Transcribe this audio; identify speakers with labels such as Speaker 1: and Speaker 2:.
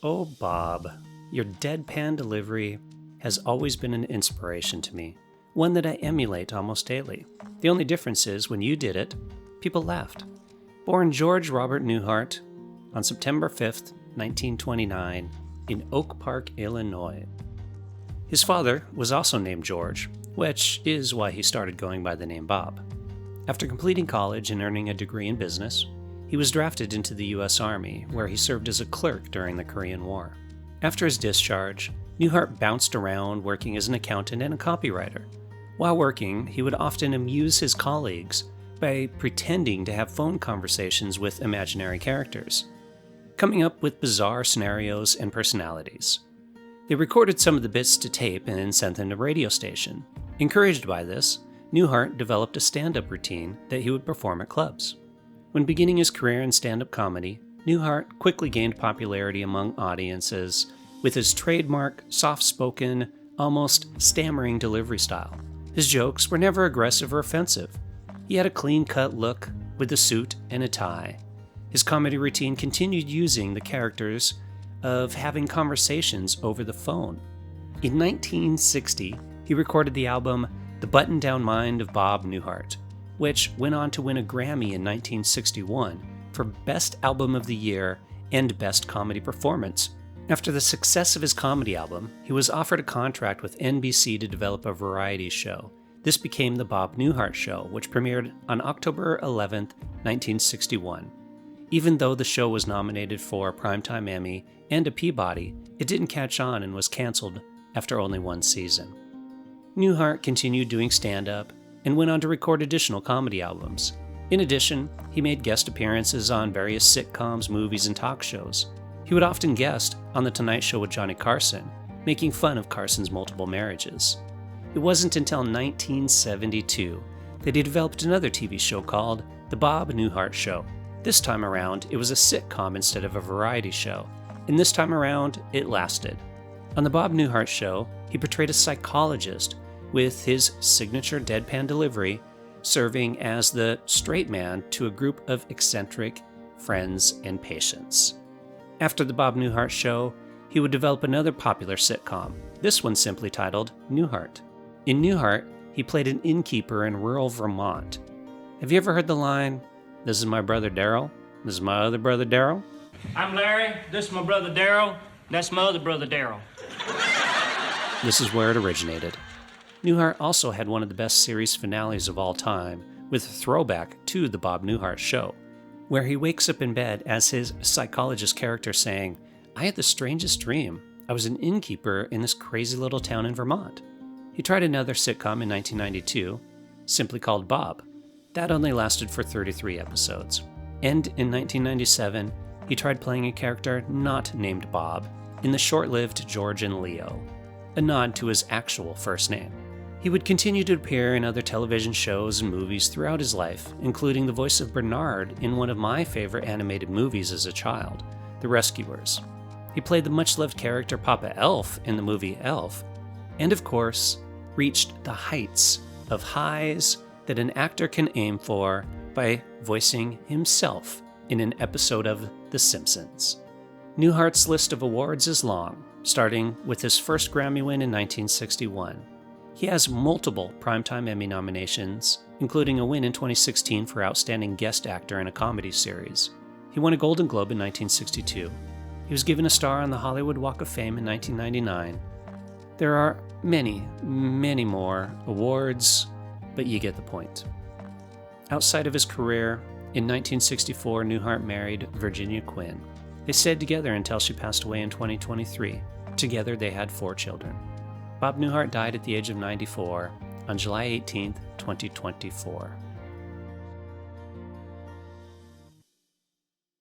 Speaker 1: Oh, Bob, your deadpan delivery has always been an inspiration to me, one that I emulate almost daily. The only difference is when you did it, people laughed. Born George Robert Newhart on September 5th, 1929, in Oak Park, Illinois. His father was also named George, which is why he started going by the name Bob. After completing college and earning a degree in business, he was drafted into the U.S. Army, where he served as a clerk during the Korean War. After his discharge, Newhart bounced around working as an accountant and a copywriter. While working, he would often amuse his colleagues by pretending to have phone conversations with imaginary characters, coming up with bizarre scenarios and personalities. They recorded some of the bits to tape and sent them to radio station. Encouraged by this, Newhart developed a stand-up routine that he would perform at clubs. When beginning his career in stand-up comedy, Newhart quickly gained popularity among audiences with his trademark, soft-spoken, almost stammering delivery style. His jokes were never aggressive or offensive. He had a clean-cut look with a suit and a tie. His comedy routine continued using the characters of having conversations over the phone. In 1960, he recorded the album The Button-Down Mind of Bob Newhart, which went on to win a Grammy in 1961 for Best Album of the Year and Best Comedy Performance. After the success of his comedy album, he was offered a contract with NBC to develop a variety show. This became The Bob Newhart Show, which premiered on October 11, 1961. Even though the show was nominated for a Primetime Emmy and a Peabody, it didn't catch on and was canceled after only one season. Newhart continued doing stand-up and went on to record additional comedy albums. In addition, he made guest appearances on various sitcoms, movies, and talk shows. He would often guest on The Tonight Show with Johnny Carson, making fun of Carson's multiple marriages. It wasn't until 1972 that he developed another TV show called The Bob Newhart Show. This time around, it was a sitcom instead of a variety show, and this time around, it lasted. On The Bob Newhart Show, he portrayed a psychologist with his signature deadpan delivery, serving as the straight man to a group of eccentric friends and patients. After The Bob Newhart Show, he would develop another popular sitcom, this one simply titled Newhart. In Newhart, he played an innkeeper in rural Vermont. Have you ever heard the line, "This is my brother Daryl, this is my other brother Daryl"?
Speaker 2: I'm Larry, this is my brother Daryl, that's my other brother Daryl.
Speaker 1: This is where it originated. Newhart also had one of the best series finales of all time, with a throwback to The Bob Newhart Show, where he wakes up in bed as his psychologist character saying, "I had the strangest dream. I was an innkeeper in this crazy little town in Vermont." He tried another sitcom in 1992, simply called Bob. That only lasted for 33 episodes. And in 1997, he tried playing a character not named Bob in the short-lived George and Leo, a nod to his actual first name. He would continue to appear in other television shows and movies throughout his life, including the voice of Bernard in one of my favorite animated movies as a child, The Rescuers. He played the much-loved character Papa Elf in the movie Elf, and of course, reached the heights of highs that an actor can aim for by voicing himself in an episode of The Simpsons. Newhart's list of awards is long, starting with his first Grammy win in 1961. He has multiple Primetime Emmy nominations, including a win in 2016 for Outstanding Guest Actor in a Comedy Series. He won a Golden Globe in 1962. He was given a star on the Hollywood Walk of Fame in 1999. There are many, many more awards, but you get the point. Outside of his career, in 1964, Newhart married Virginia Quinn. They stayed together until she passed away in 2023. Together, they had 4 children. Bob Newhart died at the age of 94 on July 18, 2024.